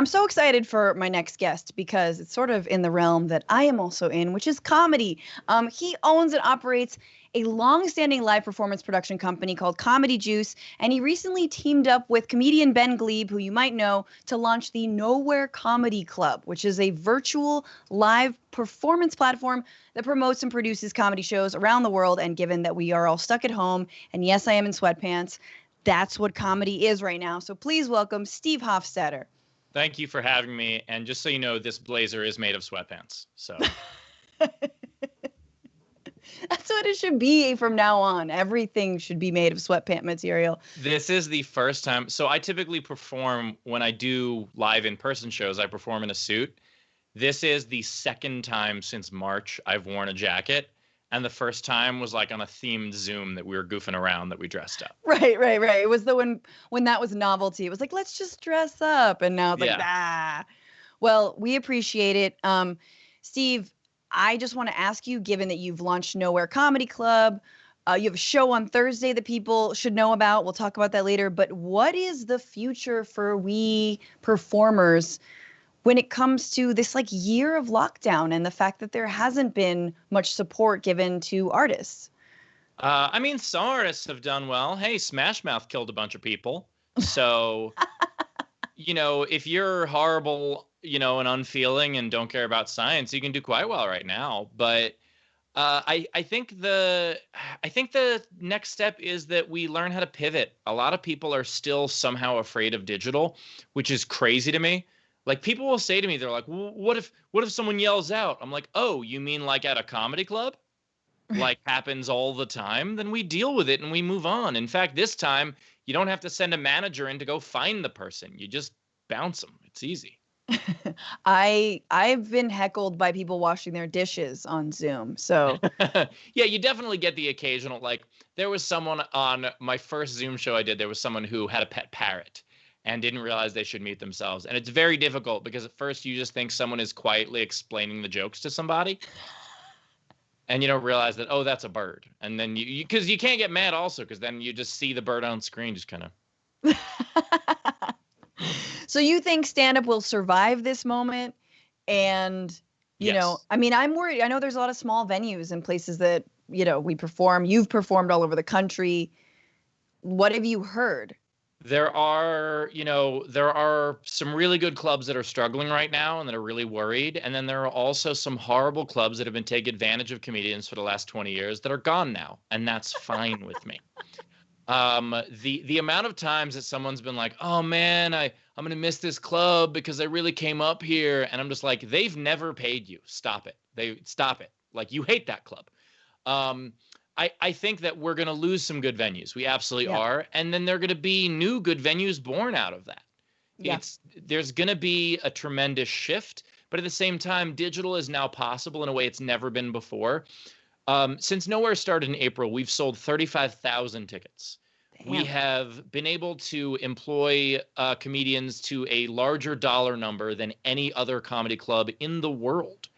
I'm so excited for my next guest because it's sort of in the realm that I am also in, which is comedy. He owns and operates a long-standing live performance production company called Comedy Juice, and he recently teamed up with comedian Ben Glebe, who you might know, to launch the Nowhere Comedy Club, which is a virtual live performance platform that promotes and produces comedy shows around the world. And given that we are all stuck at home, and yes, I am in sweatpants, that's what comedy is right now. So please welcome Steve Hofstetter. Thank you for having me. And just so you know, this blazer is made of sweatpants. So that's what it should be from now on. Everything should be made of sweatpant material. This is the first time. So I typically perform when I do live in-person shows, I perform in a suit. This is the second time since March I've worn a jacket. And the first time was like on a themed Zoom that we were goofing around that we dressed up. Right. It was the when that was novelty. It was like, let's just dress up. And now it's like, ah. Well, we appreciate it. Steve, I just want to ask you, given that you've launched Nowhere Comedy Club, you have a show on Thursday that people should know about. We'll talk about that later. But what is the future for we performers when it comes to this like year of lockdown and the fact that there hasn't been much support given to artists? I mean, some artists have done well. Hey, Smash Mouth killed a bunch of people. So, if you're horrible, and unfeeling and don't care about science, you can do quite well right now. But I think the next step is that we learn how to pivot. A lot of people are still somehow afraid of digital, which is crazy to me. Like people will say to me, they're like, well, what if someone yells out? I'm like, oh, you mean like at a comedy club? Like happens all the time? Then we deal with it and we move on. In fact, this time you don't have to send a manager in to go find the person. You just bounce them. It's easy. I've been heckled by people washing their dishes on Zoom. So yeah, you definitely get the occasional, like there was someone on my first Zoom show I did, there was someone who had a pet parrot and didn't realize they should mute themselves. And it's very difficult because at first you just think someone is quietly explaining the jokes to somebody. And you don't realize that, oh, that's a bird. And then because you can't get mad also, because then you just see the bird on screen just kind of. So you think stand-up will survive this moment? And, I mean, I'm worried. I know there's a lot of small venues and places that, we perform. You've performed all over the country. What have you heard? There are some really good clubs that are struggling right now and that are really worried. And then there are also some horrible clubs that have been taking advantage of comedians for the last 20 years that are gone now. And that's fine with me. The amount of times that someone's been like, oh man, I'm going to miss this club because I really came up here. And I'm just like, they've never paid you. Stop it. Stop it. Like you hate that club. I think that we're going to lose some good venues. We absolutely are. And then there are going to be new good venues born out of that. Yeah. There's going to be a tremendous shift, but at the same time, digital is now possible in a way it's never been before. Since Nowhere started in April, we've sold 35,000 tickets. Damn. We have been able to employ comedians to a larger dollar number than any other comedy club in the world.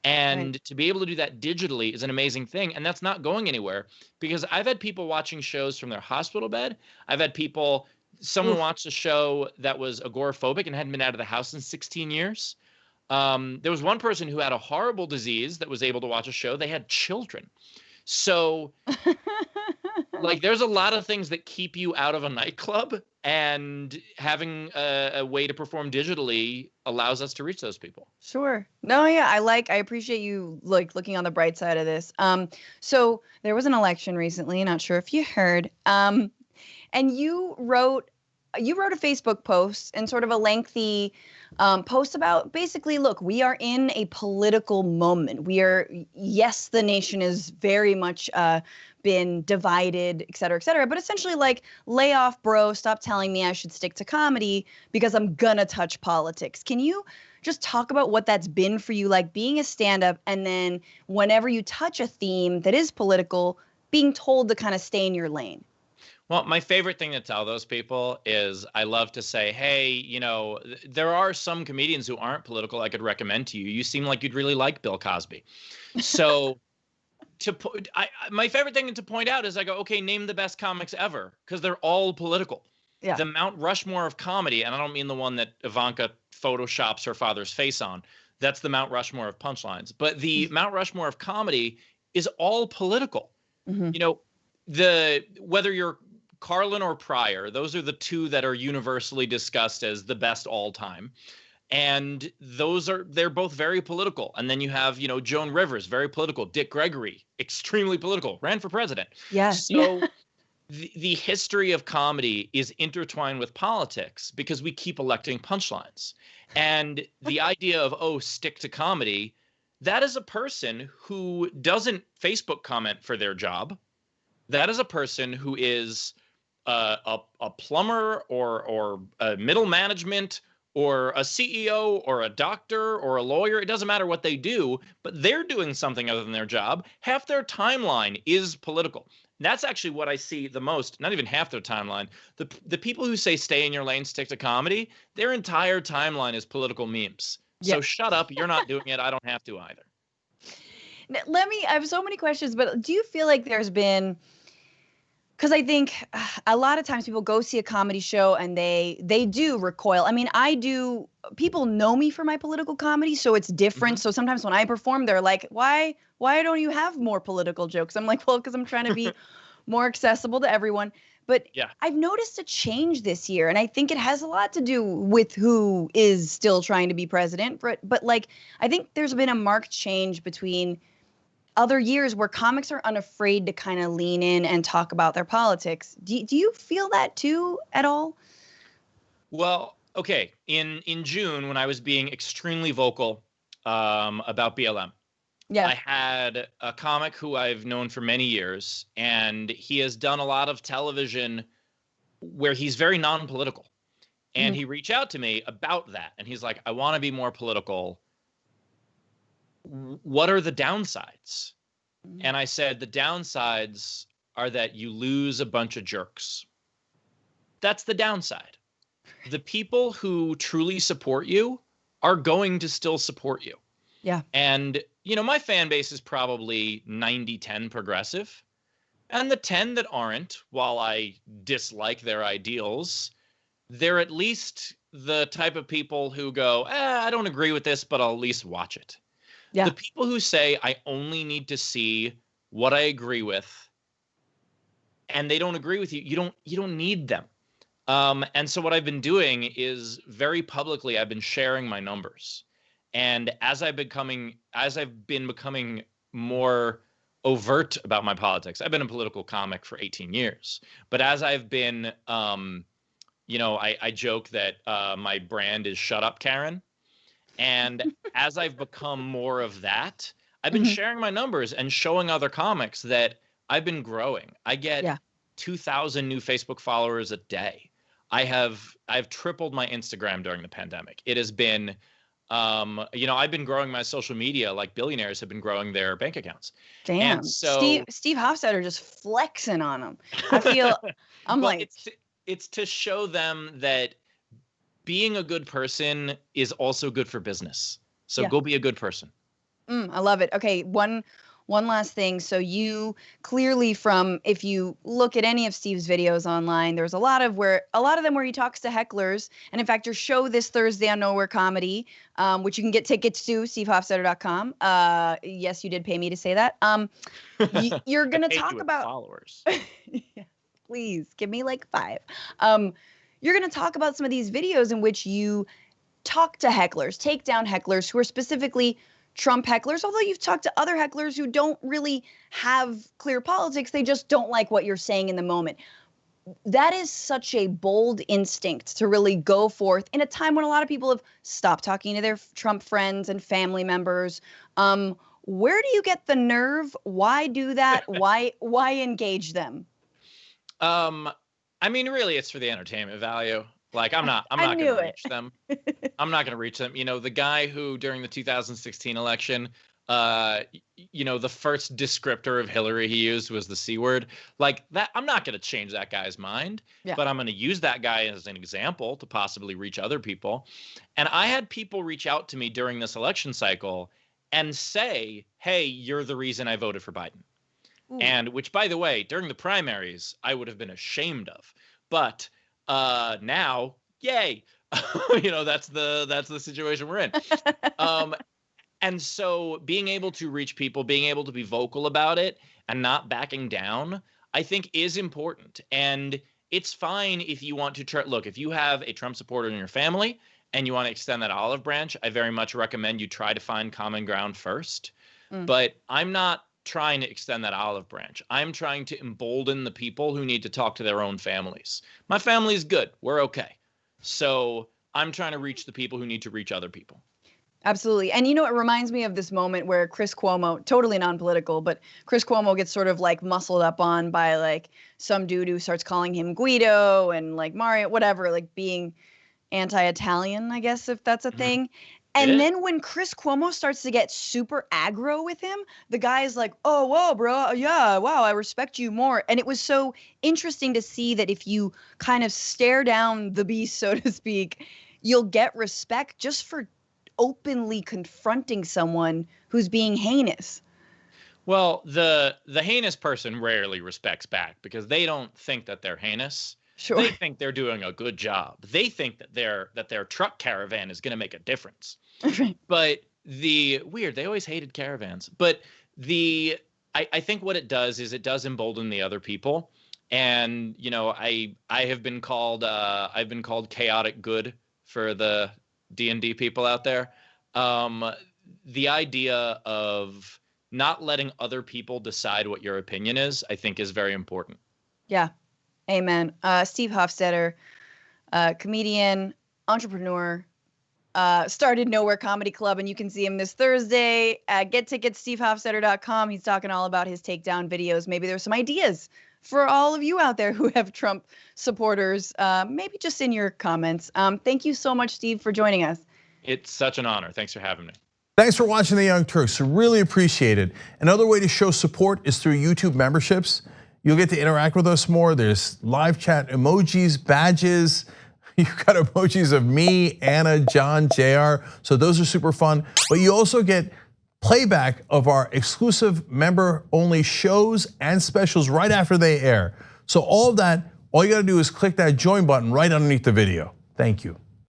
And to be able to do that digitally is an amazing thing. And that's not going anywhere because I've had people watching shows from their hospital bed. I've had someone watched a show that was agoraphobic and hadn't been out of the house in 16 years. There was one person who had a horrible disease that was able to watch a show. They had children. So like there's a lot of things that keep you out of a nightclub, and having a way to perform digitally allows us to reach those people. Sure. No, yeah, I appreciate you like looking on the bright side of this. So there was an election recently, not sure if you heard. And you wrote a Facebook post and sort of a lengthy post about basically, look, we are in a political moment. Yes, the nation is very much been divided, et cetera, but essentially like lay off, bro, stop telling me I should stick to comedy because I'm gonna touch politics. Can you just talk about what that's been for you, like being a stand-up and then whenever you touch a theme that is political, being told to kind of stay in your lane? Well, my favorite thing to tell those people is I love to say, hey, there are some comedians who aren't political I could recommend to you. You seem like you'd really like Bill Cosby. So my favorite thing to point out is I go, okay, name the best comics ever because they're all political. Yeah. the Mount Rushmore of comedy, and I don't mean the one that Ivanka photoshops her father's face on. That's the Mount Rushmore of punchlines. But the Mount Rushmore of comedy is all political. Hmm. You know, whether you're Carlin or Pryor, those are the two that are universally discussed as the best all time. And they're both very political. And then you have, Joan Rivers, very political. Dick Gregory, extremely political, ran for president. Yeah. Yeah. So the history of comedy is intertwined with politics because we keep electing punchlines. And the idea of, oh, stick to comedy, that is a person who doesn't Facebook comment for their job. That is a person who is a plumber or a middle management or a CEO or a doctor or a lawyer. It doesn't matter what they do, but they're doing something other than their job. Half their timeline is political. That's actually what I see the most. Not even half their timeline. The people who say stay in your lane, stick to comedy, their entire timeline is political memes. So Yeah. shut up. You're not doing it. I don't have to either. I have so many questions, but do you feel like there's been, because I think a lot of times people go see a comedy show and they do recoil. I mean, people know me for my political comedy, so it's different. Mhm. So sometimes when I perform, they're like, why don't you have more political jokes? I'm like, well, because I'm trying to be more accessible to everyone. But Yeah. I've noticed a change this year, and I think it has a lot to do with who is still trying to be president. But like, I think there's been a marked change between other years where comics are unafraid to kind of lean in and talk about their politics. Do you feel that too at all? Well, okay. In June, when I was being extremely vocal about BLM, Yeah. I had a comic who I've known for many years, and he has done a lot of television where he's very non-political. And Mhm. he reached out to me about that, and he's like, "I want to be more political. What are the downsides?" Mhm. And I said, "The downsides are that you lose a bunch of jerks. That's the downside. The people who truly support you are going to still support you." Yeah. And, my fan base is probably 90-10 progressive. And the 10 that aren't, while I dislike their ideals, they're at least the type of people who go, I don't agree with this, but I'll at least watch it. Yeah. The people who say, I only need to see what I agree with, and they don't agree with you, you don't need them. And so what I've been doing is very publicly, I've been sharing my numbers. And as I've been becoming more overt about my politics, I've been a political comic for 18 years. But as I've been, I joke that my brand is "Shut Up, Karen." And as I've become more of that, I've been Mhm. sharing my numbers and showing other comics that I've been growing. I get Yeah. 2,000 new Facebook followers a day. I've tripled my Instagram during the pandemic. It has been, I've been growing my social media like billionaires have been growing their bank accounts. And Damn. so, Steve Hofstadter just flexing on them. I feel I'm well, like, it's to show them that being a good person is also good for business. So yeah. go be a good person. I love it. Okay, one last thing. So you clearly, from if you look at any of Steve's videos online, there's a lot of them where he talks to hecklers. And in fact, your show this Thursday on Nowhere Comedy, which you can get tickets to, stevehofstetter.com. Yes, you did pay me to say that. You're I gonna paid you talk with about. followers. Yeah, please give me like 5. You're gonna talk about some of these videos in which you talk to hecklers, take down hecklers who are specifically Trump hecklers, although you've talked to other hecklers who don't really have clear politics, they just don't like what you're saying in the moment. That is such a bold instinct to really go forth in a time when a lot of people have stopped talking to their Trump friends and family members. Where do you get the nerve? Why do that? Why engage them? Um, I mean, really, it's for the entertainment value. Like, I'm not I going to knew reach them. I'm not going to reach them. The guy who during the 2016 election, the first descriptor of Hillary he used was the C word. Like that, I'm not going to change that guy's mind, Yeah. but I'm going to use that guy as an example to possibly reach other people. And I had people reach out to me during this election cycle and say, "Hey, you're the reason I voted for Biden." Ooh. And which, by the way, during the primaries, I would have been ashamed of. But Now, yay. That's the situation we're in. And so being able to reach people, being able to be vocal about it and not backing down, I think is important. And it's fine if you want to look, if you have a Trump supporter in your family and you want to extend that olive branch, I very much recommend you try to find common ground first. But I'm not trying to extend that olive branch. I'm trying to embolden the people who need to talk to their own families. My family is good. We're okay. So I'm trying to reach the people who need to reach other people. Absolutely. And it reminds me of this moment where Chris Cuomo, totally non-political, but Chris Cuomo gets sort of like muscled up on by like some dude who starts calling him Guido and like Mario, whatever, like being anti-Italian, I guess, if that's a thing. And then when Chris Cuomo starts to get super aggro with him, the guy is like, oh, whoa, bro. Yeah, wow, I respect you more. And it was so interesting to see that if you kind of stare down the beast, so to speak, you'll get respect just for openly confronting someone who's being heinous. Well, the heinous person rarely respects back because they don't think that they're heinous. Sure. They think they're doing a good job. They think that their truck caravan is going to make a difference. But they always hated caravans. But I think what it does is it does embolden the other people. And I have been called chaotic good for the D&D people out there. The idea of not letting other people decide what your opinion is, I think, is very important. Yeah. Amen. Steve Hofstetter, comedian, entrepreneur, started Nowhere Comedy Club, and you can see him this Thursday at gettickets.stevehofstetter.com. He's talking all about his takedown videos. Maybe there's some ideas for all of you out there who have Trump supporters, maybe just in your comments. Thank you so much, Steve, for joining us. It's such an honor. Thanks for having me. Thanks for watching The Young Turks. Really appreciate it. Another way to show support is through YouTube memberships. You'll get to interact with us more. There's live chat emojis, badges. You've got emojis of me, Anna, John, JR. So those are super fun. But you also get playback of our exclusive member-only shows and specials right after they air. So all of that, all you gotta do is click that join button right underneath the video. Thank you.